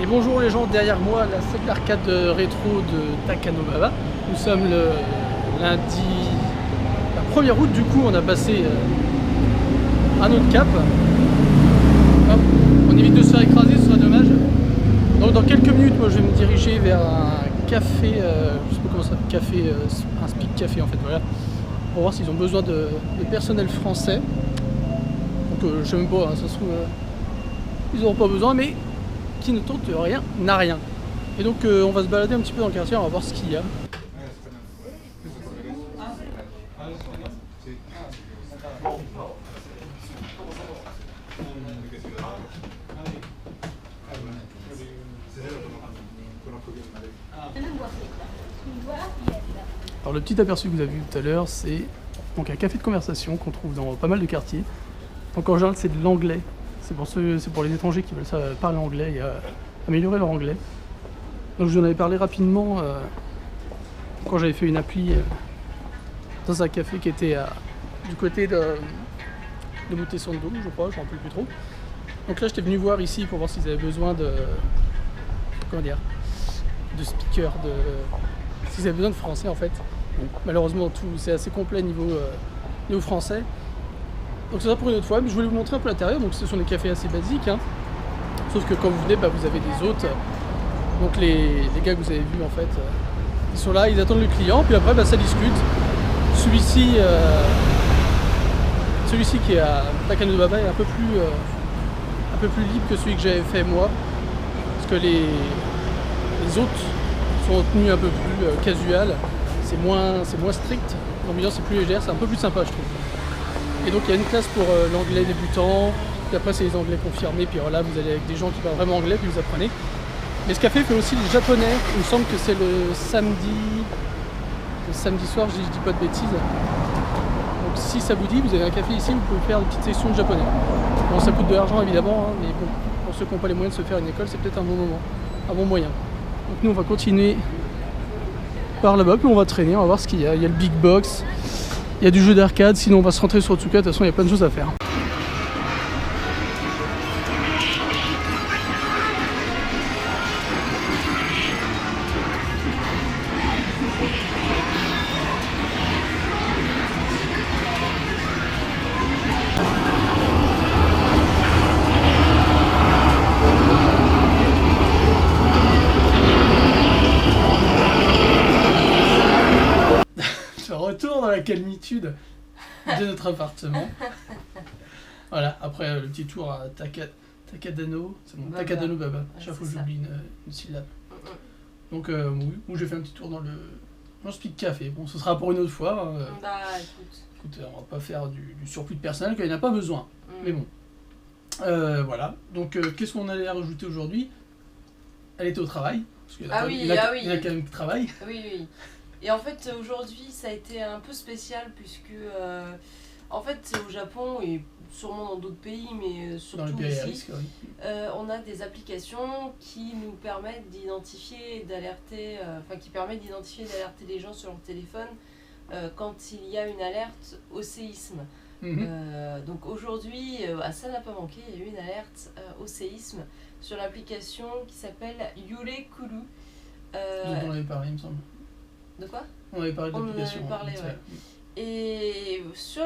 Et bonjour les gens, derrière moi, la salle d'arcade rétro de Takanobaba. Nous sommes le lundi, la 1er août, du coup on a passé un autre cap. Hop, on évite de se faire écraser, ce serait dommage. Donc dans quelques minutes, moi je vais me diriger vers un café, je sais pas comment ça s'appelle, café, un speak café en fait, voilà. Pour voir s'ils ont besoin de personnel français. Donc je sais même pas, hein, ça se trouve, ils n'auront pas besoin, mais qui ne tente rien n'a rien. Et donc on va se balader un petit peu dans le quartier, on va voir ce qu'il y a. Alors le petit aperçu que vous avez vu tout à l'heure, c'est donc un café de conversation qu'on trouve dans pas mal de quartiers. Donc en général c'est de l'anglais. C'est pour les étrangers qui veulent parler anglais et améliorer leur anglais. Donc je vous en avais parlé rapidement quand j'avais fait une appli dans un café qui était du côté de Montesson, je crois, je ne me rappelle plus trop. Donc là j'étais venu voir ici pour voir s'ils avaient besoin de speakers, s'ils avaient besoin de français en fait. Bon, malheureusement c'est assez complet niveau français. Donc c'est ça pour une autre fois, mais je voulais vous montrer un peu l'intérieur. Donc ce sont des cafés assez basiques, hein. Sauf que quand vous venez, vous avez des hôtes. Donc les gars que vous avez vus en fait, ils sont là, ils attendent le client, puis après ça discute. Celui-ci qui est à Takanobaba est un peu plus libre que celui que j'avais fait moi, parce que les hôtes sont en tenue un peu plus casual, c'est moins strict, l'ambiance est plus légère, c'est un peu plus sympa je trouve. Et donc il y a une classe pour l'anglais débutant, puis après c'est les anglais confirmés, puis alors là vous allez avec des gens qui parlent vraiment anglais, puis vous apprenez. Mais ce café fait aussi le japonais, il me semble que c'est le samedi soir, je dis pas de bêtises. Donc si ça vous dit, vous avez un café ici, vous pouvez faire une petite session de japonais. Bon ça coûte de l'argent évidemment, hein, mais bon, pour ceux qui n'ont pas les moyens de se faire une école, c'est peut-être un bon moment, un bon moyen. Donc nous on va continuer par là-bas, puis on va traîner, on va voir ce qu'il y a. Il y a le big box. Il y a du jeu d'arcade, sinon on va se rentrer sur Otsuka, de toute façon il y a plein de choses à faire. Retour dans la calmitude de notre appartement. Voilà, après le petit tour à Takadano, c'est bon, Takanobaba, chaque fois j'oublie une syllabe. Donc où j'ai fait un petit tour dans le speak café. Bon, ce sera pour une autre fois. Écoute, on va pas faire du surplus de personnel qu'il n'y en a pas besoin. Mais bon, voilà. Donc qu'est-ce qu'on allait rajouter aujourd'hui? Elle était au travail. Parce qu'il y a quand même qui travaille. Oui. Et en fait, aujourd'hui, ça a été un peu spécial puisque, en fait, au Japon et sûrement dans d'autres pays, mais surtout ici, on a des applications qui nous permettent d'identifier et d'alerter, qui permettent d'identifier et d'alerter les gens sur leur téléphone quand il y a une alerte au séisme. Donc aujourd'hui, ça n'a pas manqué, il y a eu une alerte au séisme sur l'application qui s'appelle Yurekuru. Dont on avait parlé, il me semble. De quoi? On avait parlé de l'application. On en avait parlé, ouais. Et sur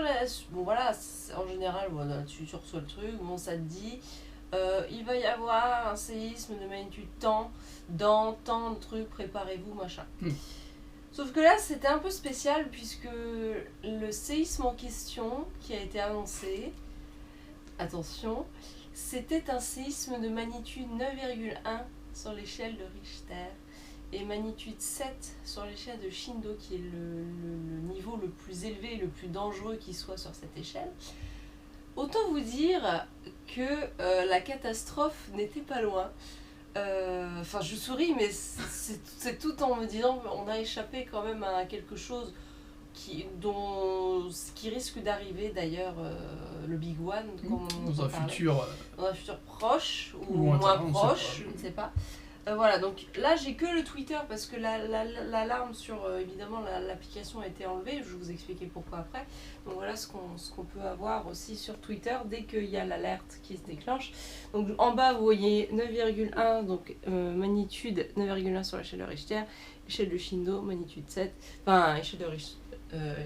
bon voilà, en général, voilà, tu reçois le truc, bon ça te dit, il va y avoir un séisme de magnitude tant, dans tant de trucs, préparez-vous, machin. Sauf que là, c'était un peu spécial puisque le séisme en question qui a été annoncé, attention, c'était un séisme de magnitude 9,1 sur l'échelle de Richter. Et magnitude 7 sur l'échelle de Shindo, qui est le niveau le plus élevé et le plus dangereux qui soit sur cette échelle. Autant vous dire que la catastrophe n'était pas loin. Je souris, mais c'est tout en me disant qu'on a échappé quand même à quelque chose qui risque d'arriver d'ailleurs, le Big One, dans un futur proche ou moins proche, je ne sais pas. Voilà, donc là j'ai que le Twitter parce que l'alarme sur évidemment l'application a été enlevée, je vais vous expliquer pourquoi après. Donc voilà ce qu'on peut avoir aussi sur Twitter dès qu'il y a l'alerte qui se déclenche. Donc en bas vous voyez 9,1, donc magnitude 9,1 sur l'échelle de Richter, échelle de Shindo magnitude 7, enfin échelle de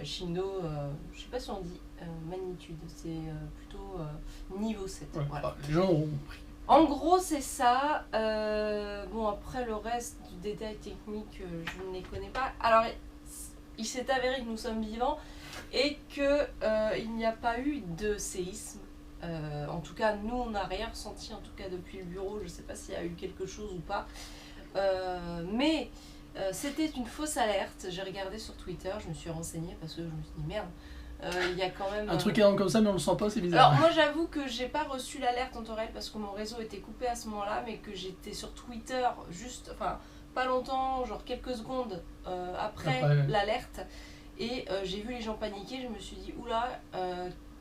Shindo, je sais pas si on dit magnitude, c'est plutôt niveau 7. Ouais, Voilà. bah, les gens auront compris. En gros, c'est ça. Bon, après, le reste du détail technique, je ne les connais pas. Alors, il s'est avéré que nous sommes vivants et qu'il n'y a pas eu de séisme. En tout cas, nous, on n'a rien ressenti, en tout cas depuis le bureau. Je ne sais pas s'il y a eu quelque chose ou pas. Mais c'était une fausse alerte. J'ai regardé sur Twitter, je me suis renseignée parce que je me suis dit merde. Il y a quand même Un truc énorme comme ça, mais on le sent pas, c'est bizarre. Alors moi j'avoue que j'ai pas reçu l'alerte en temps réel parce que mon réseau était coupé à ce moment-là, mais que j'étais sur Twitter juste, enfin pas longtemps, genre quelques secondes après l'alerte, et j'ai vu les gens paniquer, je me suis dit oula,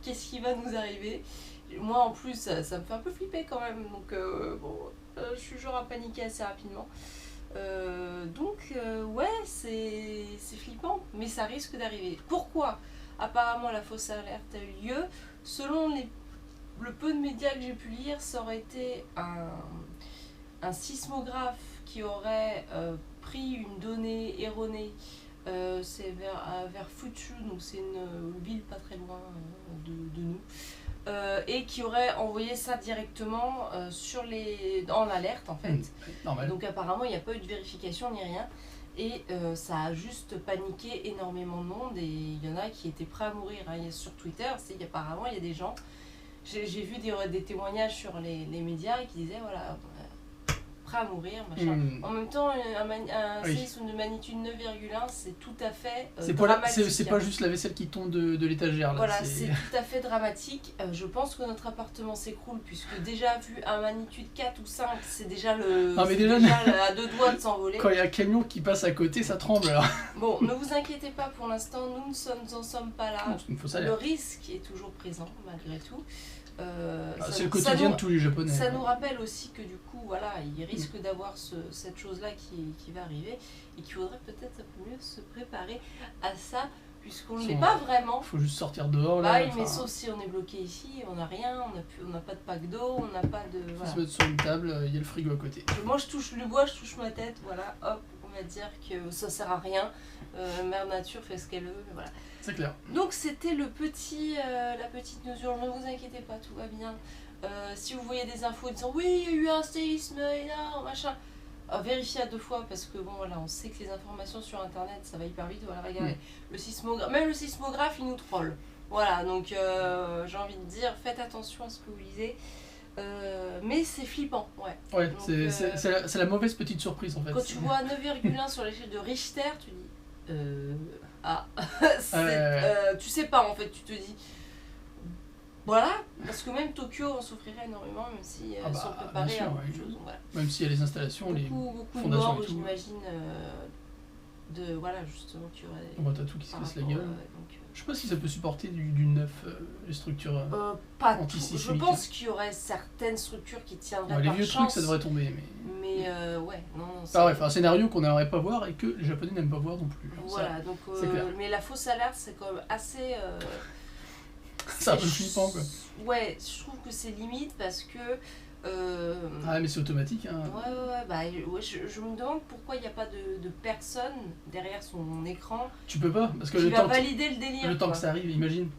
qu'est-ce qui va nous arriver? Moi en plus ça me fait un peu flipper quand même, donc je suis genre à paniquer assez rapidement. Donc ouais, c'est flippant, mais ça risque d'arriver. Pourquoi? Apparemment, la fausse alerte a eu lieu. Selon le peu de médias que j'ai pu lire, ça aurait été un sismographe qui aurait pris une donnée erronée. C'est vers Fuchu, donc c'est une ville pas très loin de nous. Et qui aurait envoyé ça directement dans l'alerte en fait. Donc apparemment, il n'y a pas eu de vérification ni rien. Et ça a juste paniqué énormément de monde et il y en a qui étaient prêts à mourir. Hein. Sur Twitter, apparemment il y a des gens, j'ai vu des témoignages sur les médias qui disaient voilà, prêts à mourir, machin. En même temps, un séisme de magnitude 9,1, c'est tout à fait dramatique. C'est pas juste la vaisselle qui tombe de l'étagère. Voilà, c'est tout à fait dramatique. Je pense que notre appartement s'écroule puisque déjà vu à magnitude 4 ou 5, c'est déjà à deux doigts de s'envoler. Quand il y a un camion qui passe à côté, ça tremble alors. Bon, ne vous inquiétez pas pour l'instant, nous n'en sommes pas là. Le risque est toujours présent malgré tout. C'est le quotidien de tous les Japonais. Ça nous rappelle aussi que du coup, voilà, il risque d'avoir cette chose-là qui va arriver et qu'il faudrait peut-être un peu mieux se préparer à ça, puisqu'on ne l'est pas vraiment. Il faut juste sortir dehors. Là, mais sauf si on est bloqué ici, on n'a rien, on n'a pas de pack d'eau, on n'a pas de... Il faut se mettre sur une table, il y a le frigo à côté. Moi, je touche le bois, je touche ma tête, voilà, hop, on va dire que ça sert à rien. Mère Nature fait ce qu'elle veut, mais voilà. C'est clair. Donc c'était la petite mesure, ne vous inquiétez pas, tout va bien. Si vous voyez des infos disant oui, il y a eu un séisme énorme, machin, vérifiez à 2 fois parce que bon voilà, on sait que les informations sur internet ça va hyper vite. Voilà, regardez, même le sismographe il nous troll. Voilà, donc j'ai envie de dire, faites attention à ce que vous lisez. Mais c'est flippant, ouais. Ouais, c'est la mauvaise petite surprise en fait. Quand tu vois 9,1 sur l'échelle de Richter, tu dis tu sais pas en fait, tu te dis voilà, parce que même Tokyo en souffrirait énormément, même si sont préparés à beaucoup de choses. Voilà. Même s'il y a les installations, beaucoup les de morts, fondations et tout. j'imagine, voilà, justement, qu'il y aurait... On t'as tout qui se casse la gueule. Je sais pas si ça peut supporter du neuf, les structures pas tout. Je pense qu'il y aurait certaines structures qui tiendraient les par vieux chance. trucs, ça devrait tomber. Mais ouais, non. Bref, un scénario qu'on n'aimerait pas voir et que les Japonais n'aiment pas voir non plus. Voilà, ça, donc... clair. mais la fausse alerte, c'est quand même assez... c'est un peu flippant, quoi. Ouais, je trouve que c'est limite parce que... mais c'est automatique. Hein. Je me demande pourquoi il n'y a pas de personne derrière son écran. Tu peux pas, parce que qui va valider le délire. Le temps que ça arrive, imagine.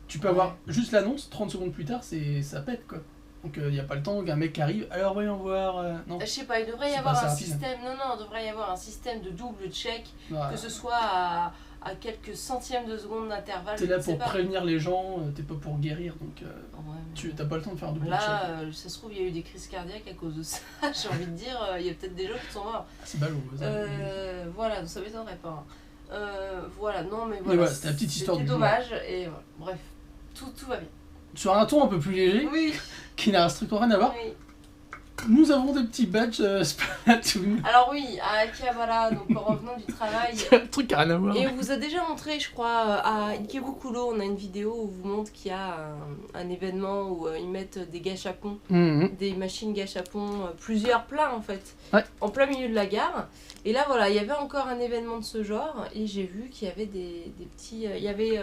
Tu peux avoir juste l'annonce, 30 secondes plus tard, ça pète quoi. Donc il n'y a pas le temps qu'un mec arrive, alors voyons voir. Non. Je sais pas, il devrait y avoir un système. Non, il devrait y avoir un système de double check, que ce soit à quelques centièmes de seconde d'intervalle. T'es là pour prévenir les gens, t'es pas pour guérir, donc tu n'as pas le temps de faire un double check. Là, ça se trouve, il y a eu des crises cardiaques à cause de ça. J'ai envie de dire, il y a peut-être des gens qui sont morts. C'est ballot. Voilà, ça m'étonnerait pas. Voilà, non, mais voilà. C'était la petite histoire du jour. C'était dommage, et bref, tout va bien. Sur un ton un peu plus léger, qui n'a strictement rien à voir. Nous avons des petits badges Splatoon. Alors oui, à Akihabara, donc en revenant du travail. C'est un truc qui a rien à voir. Et on vous a déjà montré, je crois, à Ikebukuro, on a une vidéo où on vous montre qu'il y a un événement où ils mettent des gâchapons, des machines gâchapons, plusieurs plats en fait, en plein milieu de la gare. Et là voilà, il y avait encore un événement de ce genre et j'ai vu qu'il y avait des petits... il y avait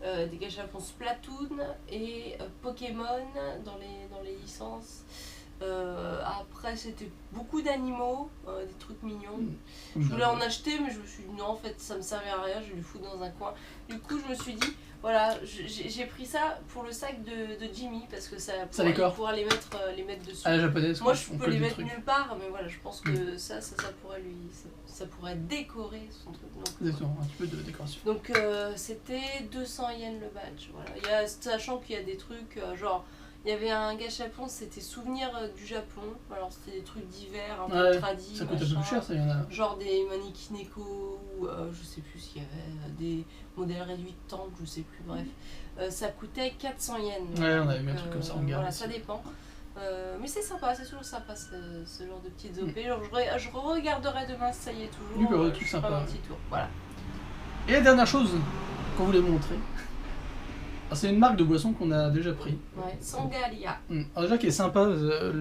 des gâchapons Splatoon et Pokémon dans les licences. Après c'était beaucoup d'animaux, des trucs mignons. Je voulais en acheter mais je me suis dit non en fait ça me servait à rien, je vais le foutre dans un coin. Du coup je me suis dit voilà, j'ai pris ça pour le sac de Jimmy parce que ça pourra les mettre dessus. À la japonaise. Moi je peux les mettre nulle part mais voilà je pense que ça pourrait décorer son truc. Exactement, un petit peu de décoration. Donc c'était 200 yens le badge. Voilà. Sachant qu'il y a des trucs genre il y avait un gâchapon, c'était souvenir du Japon. Alors c'était des trucs divers, un peu tradis. Ça coûte un peu plus cher, ça y en a. Genre des Manikineko ou je sais plus s'il y avait des modèles réduits de temple, je sais plus, bref. Ça coûtait 400 yens. Ouais, on avait mis un truc comme ça en gare. Voilà, ça dépend. Mais c'est sympa, c'est toujours sympa ce genre de petites OP. Alors, je regarderai demain si ça y est toujours. Oui, bah, tout sympa. Un petit tour. Voilà. Et la dernière chose qu'on voulait montrer. C'est une marque de boisson qu'on a déjà pris. Ouais, Sangalia. Alors déjà qui est sympa.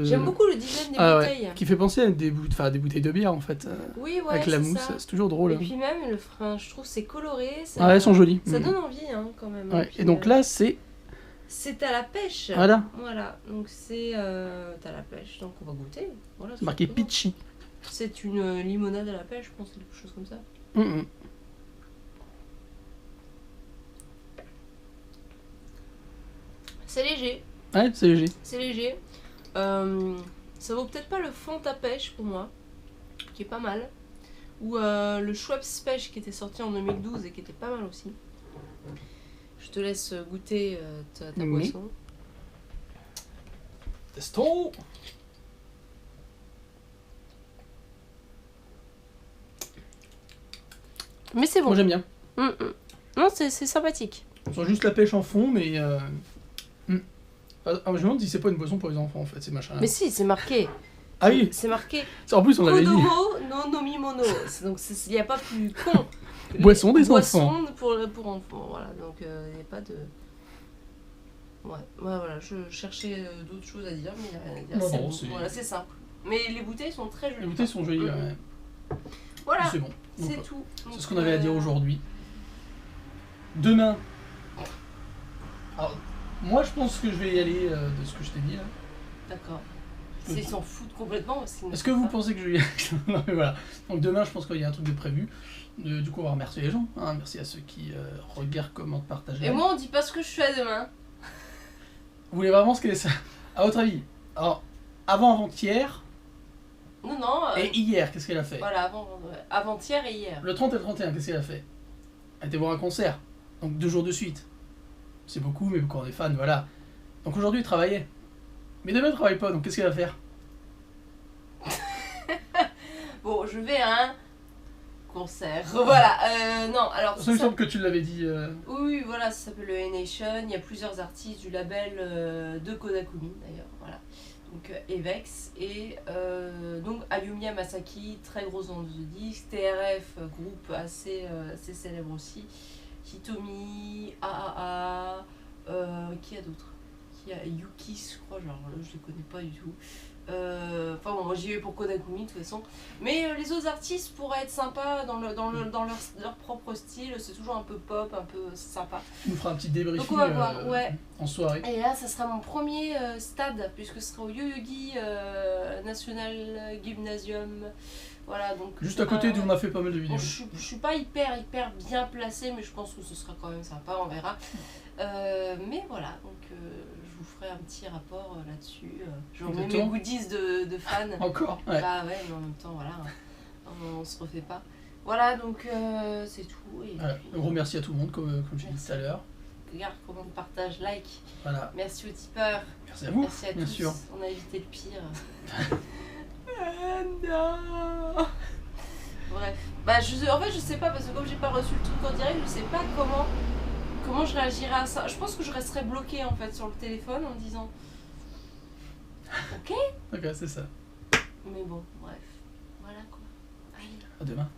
J'aime beaucoup le design des bouteilles. Ouais, qui fait penser à des bouteilles de bière en fait. Oui, ouais. Avec la mousse, c'est toujours drôle. Et puis même le frein, je trouve c'est coloré. Ça, elles sont jolies. Ça donne envie quand même. Ouais. Puis, et donc là c'est. C'est à la pêche. Voilà. Donc c'est à la pêche. Donc on va goûter. Voilà, c'est marqué Peachy. C'est une limonade à la pêche, je pense, quelque chose comme ça. C'est léger. Ouais, c'est léger. C'est léger. Ça vaut peut-être pas le fond à pêche pour moi, qui est pas mal. Ou le Schweppes Pêche qui était sorti en 2012 et qui était pas mal aussi. Je te laisse goûter ta boisson. Testons. Mais c'est bon. Moi j'aime bien. Non, c'est sympathique. On sent juste la pêche en fond, mais... je me demande si c'est pas une boisson pour les enfants en fait, ces machins. Mais si, c'est marqué. Ah oui. C'est marqué. En plus on l'avait dit. Kodomo no nomimono. Donc il n'y a pas plus con. Boisson des enfants. Boisson pour enfants, voilà. Donc il n'y a pas de... Ouais, voilà, je cherchais d'autres choses à dire, mais il n'y a rien à dire. Non, voilà, c'est simple. Mais les bouteilles sont très jolies. Les bouteilles sont jolies, ouais. Voilà, c'est bon. c'est tout. C'est ce qu'on avait à dire aujourd'hui. Demain. Alors, moi je pense que je vais y aller de ce que je t'ai dit là. D'accord. Ils s'en foutent complètement. Est-ce que vous pensez que je vais y aller? Non mais voilà. Donc demain je pense qu'il y a un truc de prévu. Du coup on va remercier les gens. Merci à ceux qui regardent, commentent, partagent. Et moi on dit pas ce que je fais demain. Vous voulez vraiment ce qu'elle est ça? À votre avis? Alors, avant-hier. Non. Et hier, qu'est-ce qu'elle a fait? Voilà, avant-hier et hier. Le 30 et le 31, qu'est-ce qu'elle a fait? Elle était voir un concert. Donc 2 jours de suite. C'est beaucoup, mais quand on est fan, voilà. Donc aujourd'hui, elle travaillait. Mais demain, elle travaille pas, donc qu'est-ce qu'elle va faire? Bon, je vais à un concert. Voilà, non, alors... Ça me semble que tu l'avais dit. Oui, voilà, ça s'appelle le N-Nation. Il y a plusieurs artistes du label de Kodakumi, d'ailleurs, voilà. Donc Avex et donc Ayumiya Masaki, très grosse vendeuse de disques. TRF, groupe assez célèbre aussi. Hitomi, AAA, qui a d'autres? Qui a Yuki, je crois, genre là, je les connais pas du tout. Enfin bon, moi j'y vais pour Kodakumi de toute façon. Mais les autres artistes pourraient être sympas dans leur propre style. C'est toujours un peu pop, un peu sympa. Tu nous feras un petit débriefing donc on va voir, ouais. En soirée. Et là, ça sera mon premier stade, puisque ce sera au Yoyogi National Gymnasium. Voilà, donc juste à côté d'où on a fait pas mal de vidéos. Bon, je suis pas hyper bien placée, mais je pense que ce sera quand même sympa, on verra. Mais voilà, donc je vous ferai un petit rapport là-dessus. Je vous mets mes goodies de fans. Encore, ouais. Bah ouais, mais en même temps, voilà, on se refait pas. Voilà, donc c'est tout. Et voilà. puis, un gros merci à tout le monde, comme j'ai dit tout à l'heure. Regarde, commente, partage, like. Voilà. Merci aux tipeurs. Merci à vous. Merci à bien tous. sûr. On a évité le pire. Non. Bref. Bah, en fait, je sais pas, parce que comme j'ai pas reçu le truc en direct, je sais pas comment je réagirais à ça. Je pense que je resterais bloquée en fait sur le téléphone en me disant. Ok. Ok, c'est ça. Mais bon, bref. Voilà quoi. Allez. À demain.